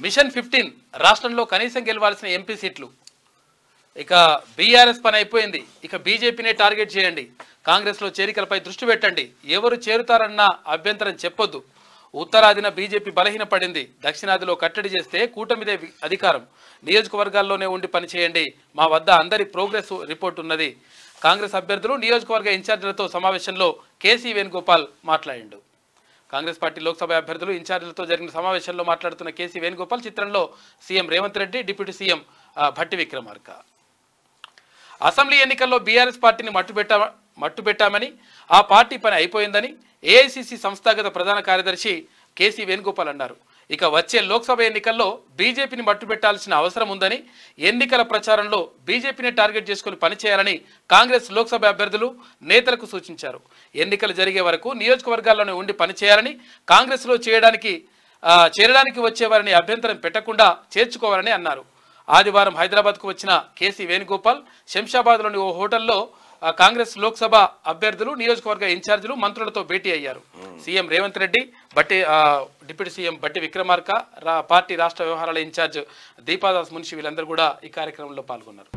Machine 15 రాష్ట్రంలో కనీసం గెలవాల్సిన MP సీట్లు. ఇక బీఆర్ఎస్ పని అయిపోయింది. ఇక బీజేపీనే టార్గెట్ చేయండి. కాంగ్రెస్లో చేరికలపై దృష్టి పెట్టండి. ఎవరు చేరుతారన్న అభ్యంతరం చెప్పొద్దు. ఉత్తరాదిన బీజేపీ బలహీనపడింది. దక్షిణాదిలో కట్టడి చేస్తే కూటమిదే అధికారం. నియోజకవర్గాల్లోనే ఉండి పనిచేయండి. మా వద్ద అందరి ప్రోగ్రెస్ రిపోర్ట్ ఉన్నది. కాంగ్రెస్ అభ్యర్థులు నియోజకవర్గ ఇన్ఛార్జీలతో సమావేశంలో కేసీ వేణుగోపాల్ మాట్లాడిండు. కాంగ్రెస్ పార్టీ లోక్సభ అభ్యర్థులు ఇన్ఛార్జీలతో జరిగిన సమావేశంలో మాట్లాడుతున్న కేసీ వేణుగోపాల్ చిత్రంలో CM Revanth Reddy, deputy CM Bhatti Vikramarka. Assembly ఎన్నికల్లో బీఆర్ఎస్ పార్టీని మట్టుపెట్టామని, ఆ పార్టీ పని అయిపోయిందని ఏఐసీసీ సంస్థాగత ప్రధాన కార్యదర్శి కేసీ వేణుగోపాల్ అన్నారు. ఇక వచ్చే లోక్సభ ఎన్నికల్లో బీజేపీని మట్టుపెట్టాల్సిన అవసరం ఉందని, ఎన్నికల ప్రచారంలో బీజేపీని టార్గెట్ చేసుకుని పనిచేయాలని కాంగ్రెస్ లోక్సభ అభ్యర్థులు నేతలకు సూచించారు. ఎన్నికలు జరిగే వరకు నియోజకవర్గాల్లోనే ఉండి పనిచేయాలని, కాంగ్రెస్లో చేరడానికి వచ్చేవారిని అభ్యంతరం పెట్టకుండా చేర్చుకోవాలని అన్నారు. ఆదివారం హైదరాబాద్కు వచ్చిన కేసీ వేణుగోపాల్ శంషాబాద్లోని ఓ హోటల్లో కాంగ్రెస్ లోక్సభ అభ్యర్థులు, నియోజకవర్గ ఇన్ఛార్జీలు, మంత్రులతో భేటీ అయ్యారు. CM Revanth Reddy, deputy CM Bhatti Vikramarka, party రాష్ట్ర వ్యవహారాల ఇన్ఛార్జ్ దీపాదాస్ మున్షి వీళ్ళందరూ కూడా ఈ కార్యక్రమంలో పాల్గొన్నారు.